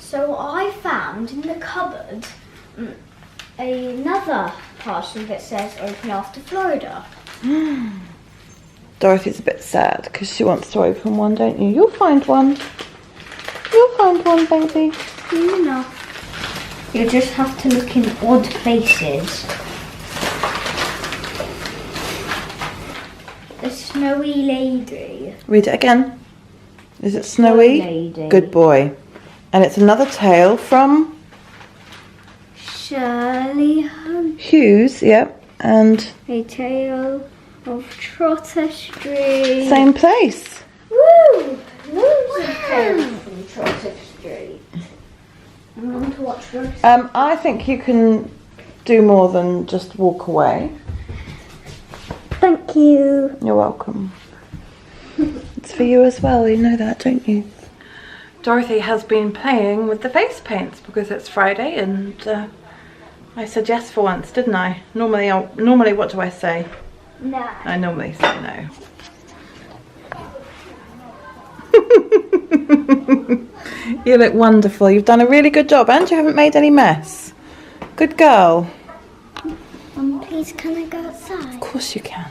So I found in the cupboard another parcel that says open after Florida. Dorothy's a bit sad because she wants to open one, don't you? You'll find one. You'll find one, baby. Soon enough. You just have to look in odd places. A snowy lady. Read it again. Is it snowy? Lady. Good boy. And it's another tale from Shirley Hughes, yep. And A Tale of Trotter Street. same place. Woo! Loads of tales from Trotter Street. I'm going to watch those. I think you can do more than just walk away. Thank you. You're welcome. It's for you as well, you know that, don't you? Dorothy has been playing with the face paints because it's Friday and I said yes for once, didn't I? Normally what do I say? No. I normally say no. You look wonderful. You've done a really good job and you haven't made any mess. Good girl. Please can I go outside? Of course you can.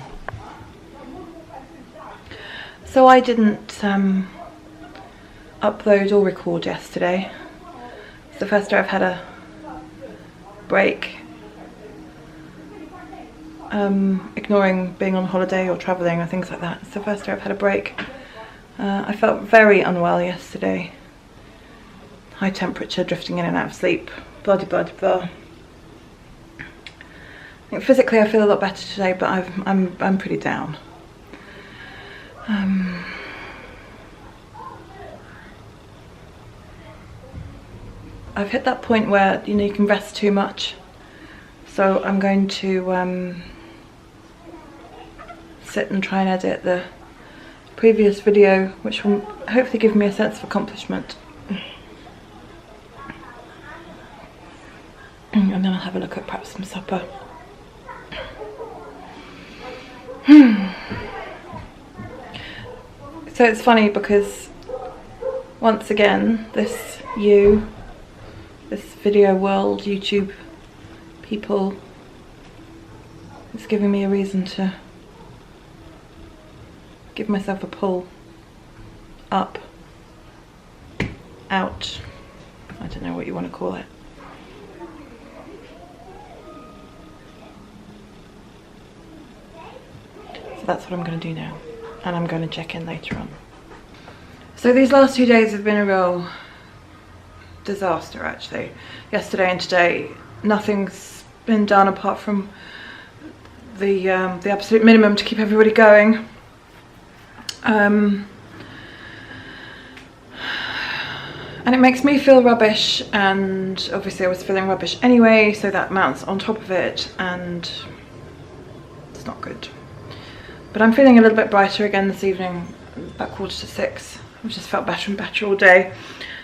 So I didn't upload or record yesterday. It's the first day I've had a break. Ignoring being on holiday or travelling or things like that. It's the first day I've had a break. I felt very unwell yesterday. High temperature, drifting in and out of sleep, blah blah blah blah. I think physically I feel a lot better today, but I'm pretty down. I've hit that point where you can rest too much, so I'm going to sit and try and edit the previous video, which will hopefully give me a sense of accomplishment. And then I'll have a look at perhaps some supper. So it's funny because once again this video world, YouTube people, is giving me a reason to give myself a pull up, out, I don't know what you want to call it. So that's what I'm going to do now, and I'm going to check in later on. So these last 2 days have been a real disaster actually. Yesterday and today nothing's been done apart from the absolute minimum to keep everybody going. And it makes me feel rubbish, and obviously I was feeling rubbish anyway, so that mounts on top of it and it's not good. But I'm feeling a little bit brighter again this evening, about 5:45. I've just felt better and better all day.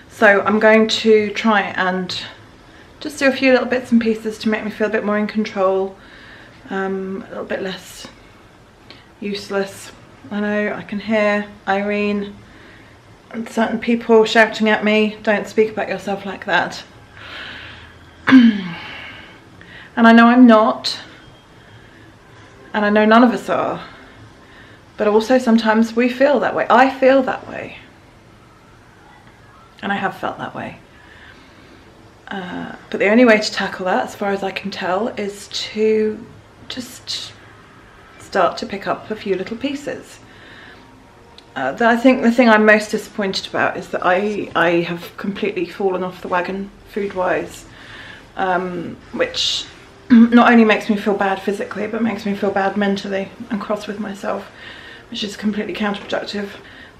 So I'm going to try and just do a few little bits and pieces to make me feel a bit more in control, a little bit less useless. I know I can hear Irene and certain people shouting at me, don't speak about yourself like that. And I know I'm not, and I know none of us are, but also sometimes we feel that way. I feel that way. And I have felt that way. But the only way to tackle that, as far as I can tell, is to just start to pick up a few little pieces. I think the thing I'm most disappointed about is that I have completely fallen off the wagon food-wise, which not only makes me feel bad physically, but makes me feel bad mentally and cross with myself, which is completely counterproductive.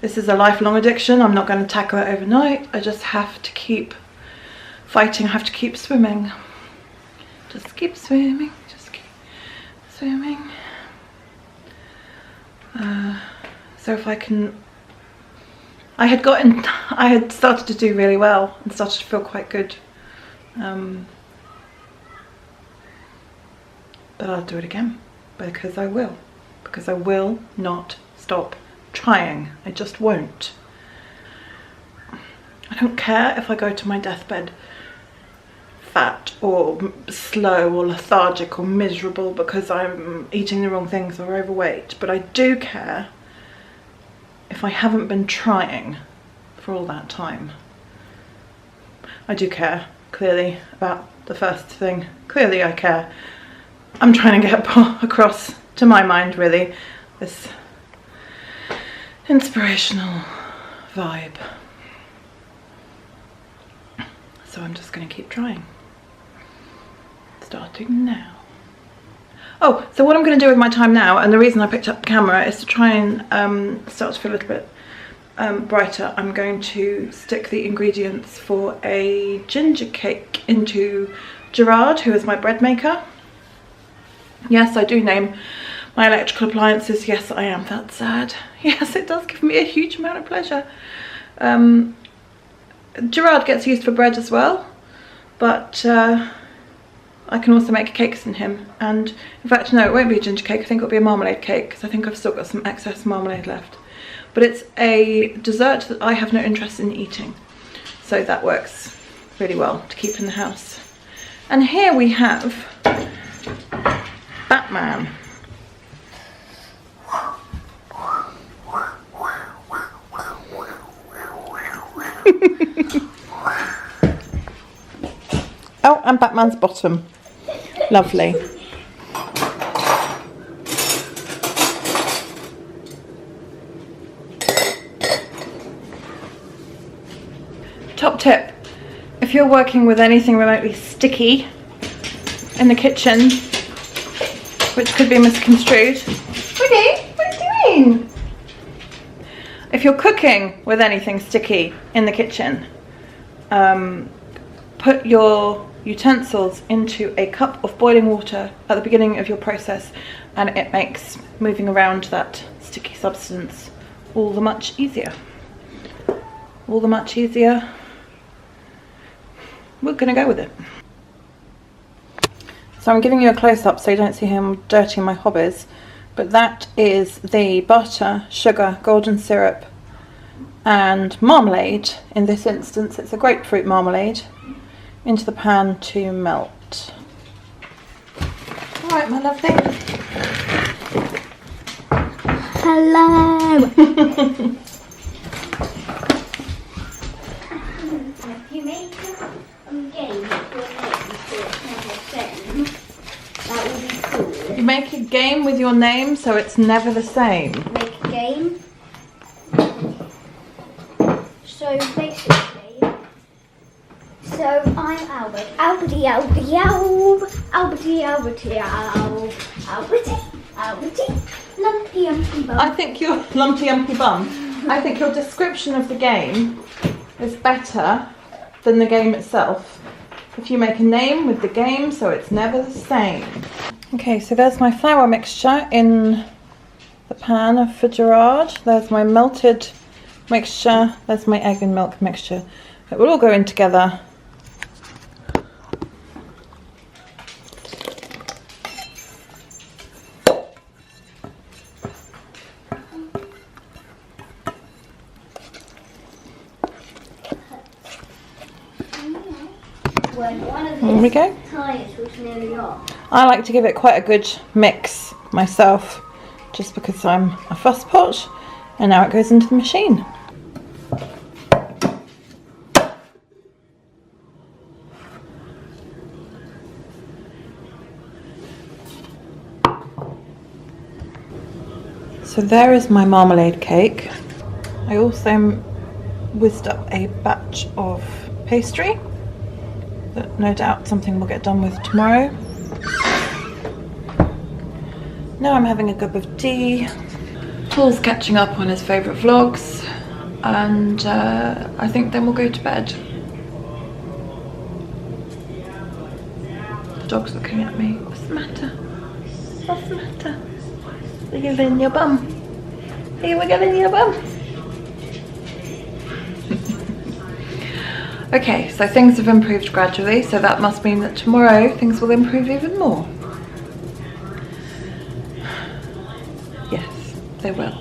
This is a lifelong addiction. I'm not going to tackle it overnight. I just have to keep fighting. I have to keep swimming. Just keep swimming. Just keep swimming. So if I can... I had started to do really well and started to feel quite good. But I'll do it again because I will. Because I will not stop trying. I just won't. I don't care if I go to my deathbed fat or slow or lethargic or miserable because I'm eating the wrong things or overweight, but I do care if I haven't been trying for all that time. I do care, clearly, about the first thing. Clearly I care. I'm trying to get across, to my mind really, this inspirational vibe. So I'm just going to keep trying. Starting now. Oh, so what I'm going to do with my time now, and the reason I picked up the camera, is to try and start to feel a little bit brighter. I'm going to stick the ingredients for a ginger cake into Gerard, who is my bread maker. Yes, I do name my electrical appliances. Yes, I am that sad. Yes, it does give me a huge amount of pleasure. Gerard gets used for bread as well, but I can also make cakes in him. And in fact, no, it won't be a ginger cake. I think it'll be a marmalade cake because I think I've still got some excess marmalade left. But it's a dessert that I have no interest in eating, so that works really well to keep in the house. And here we have Batman. Oh, and Batman's bottom. Lovely. Top tip, if you're working with anything remotely sticky in the kitchen, which could be misconstrued. Woody, what are you doing? If you're cooking with anything sticky in the kitchen, put your utensils into a cup of boiling water at the beginning of your process, and it makes moving around that sticky substance all the much easier. All the much easier. We're gonna go with it. So I'm giving you a close-up so you don't see how dirty my hob is, but that is the butter, sugar, golden syrup and marmalade. In this instance it's a grapefruit marmalade, into the pan to melt. Alright, my lovely. Hello. You make a game that would be cool. You make a game with your name so it's never the same. Make a game. So basically, so I'm Albert. Alberty, Alberty, Alb. Alberty, Alberty, Alb. Alberty, Alberty, lumpy, umpy bum. I think your lumpy umpy bum. I think your description of the game is better than the game itself. If you make a name with the game so it's never the same. Okay, so there's my flour mixture in the pan for Gerard. There's my melted mixture. There's my egg and milk mixture. It will all go in together. There we go. Tires was nearly off. I like to give it quite a good mix myself, just because I'm a fuss pot. And now it goes into the machine. So there is my marmalade cake. I also whizzed up a batch of pastry that no doubt something will get done with tomorrow. Now I'm having a cup of tea. Paul's catching up on his favourite vlogs, and I think then we'll go to bed. The dog's looking at me. What's the matter? What's the matter? Are you wiggling your bum? Are you wiggling your bum? Okay, so things have improved gradually, so that must mean that tomorrow things will improve even more. Yes, they will.